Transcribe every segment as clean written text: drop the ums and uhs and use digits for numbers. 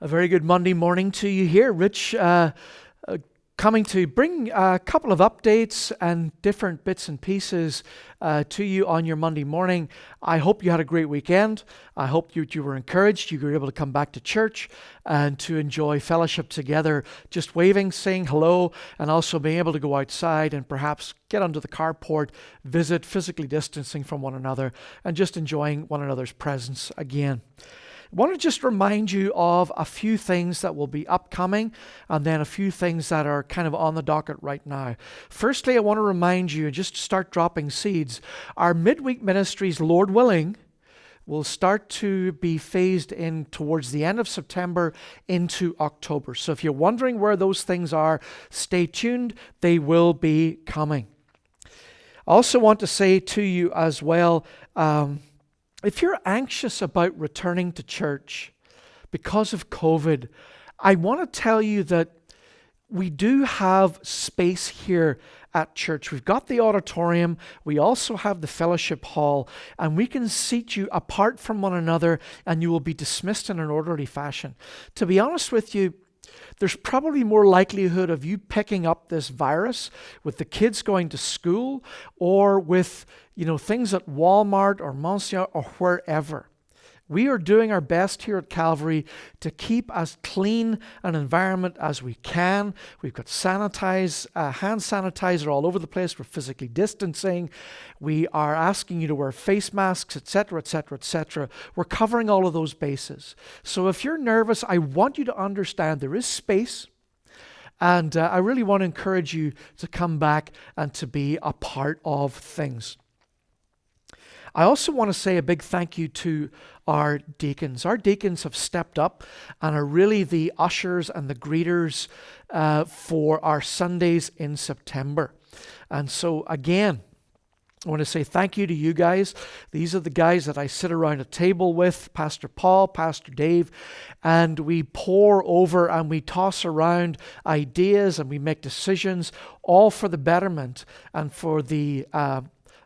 A very good Monday morning to you here. Rich coming to bring a couple of updates and different bits and pieces to you on your Monday morning. I hope you had a great weekend. I hope you were encouraged. You were able to come back to church and to enjoy fellowship together, just waving, saying hello, and also being able to go outside and perhaps get under the carport, visit, physically distancing from one another, and just enjoying one another's presence again. I want to just remind you of a few things that will be upcoming and then a few things that are kind of on the docket right now. Firstly, I want to remind you, and just start dropping seeds, our midweek ministries, Lord willing, will start to be phased in towards the end of September into October. So if you're wondering where those things are, stay tuned. They will be coming. I also want to say to you as well, if you're anxious about returning to church because of COVID, I want to tell you that we do have space here at church. We've got the auditorium, we also have the fellowship hall, and we can seat you apart from one another and you will be dismissed in an orderly fashion. To be honest with you, there's probably more likelihood of you picking up this virus with the kids going to school or with, things at Walmart or Monsieur or wherever. We are doing our best here at Calvary to keep as clean an environment as we can. We've got hand sanitizer all over the place. We're physically distancing. We are asking you to wear face masks, etc., etc., etc. We're covering all of those bases. So if you're nervous, I want you to understand there is space. And I really want to encourage you to come back and to be a part of things. I also want to say a big thank you to our deacons. Our deacons have stepped up and are really the ushers and the greeters for our Sundays in September. And so again, I want to say thank you to you guys. These are the guys that I sit around a table with, Pastor Paul, Pastor Dave, and we pore over and we toss around ideas and we make decisions, all for the betterment and for the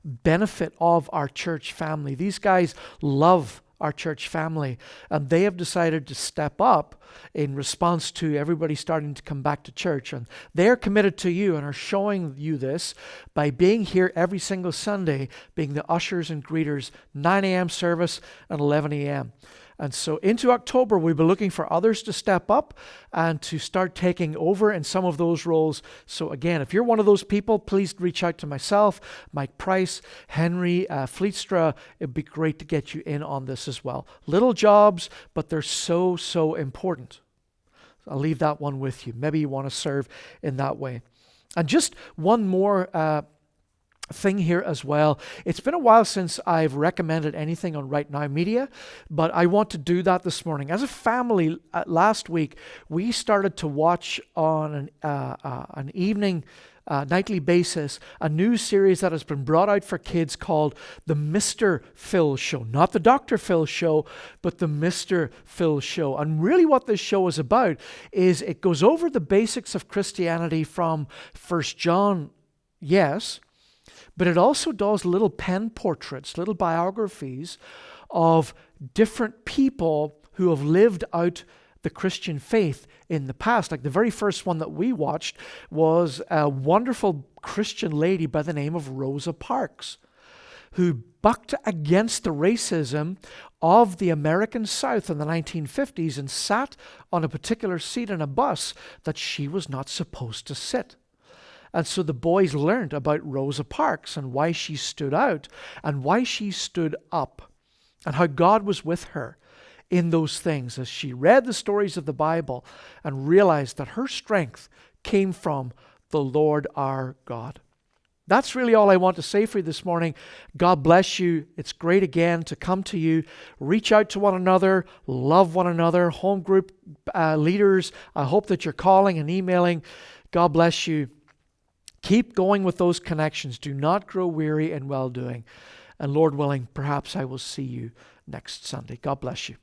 benefit of our church family. These guys love our church family, and they have decided to step up in response to everybody starting to come back to church, and they're committed to you and are showing you this by being here every single Sunday, being the ushers and greeters, 9 a.m. service and 11 a.m. And so into October, we'll be looking for others to step up and to start taking over in some of those roles. So again, if you're one of those people, please reach out to myself, Mike Price, Henry Fleetstra. It'd be great to get you in on this as well. Little jobs, but they're so, so important. I'll leave that one with you. Maybe you want to serve in that way. And just one more thing here as well. It's been a while since I've recommended anything on Right Now Media, but I want to do that this morning. As a family, last week, we started to watch on an evening, nightly basis, a new series that has been brought out for kids called The Mr. Phil Show. Not the Dr. Phil Show, but The Mr. Phil Show. And really what this show is about is it goes over the basics of Christianity from 1 John, yes, but it also does little pen portraits, little biographies of different people who have lived out the Christian faith in the past. Like the very first one that we watched was a wonderful Christian lady by the name of Rosa Parks, who bucked against the racism of the American South in the 1950s and sat on a particular seat in a bus that she was not supposed to sit. And so the boys learned about Rosa Parks and why she stood out and why she stood up and how God was with her in those things as she read the stories of the Bible and realized that her strength came from the Lord our God. That's really all I want to say for you this morning. God bless you. It's great again to come to you. Reach out to one another. Love one another. Home group leaders, I hope that you're calling and emailing. God bless you. Keep going with those connections. Do not grow weary in well-doing. And Lord willing, perhaps I will see you next Sunday. God bless you.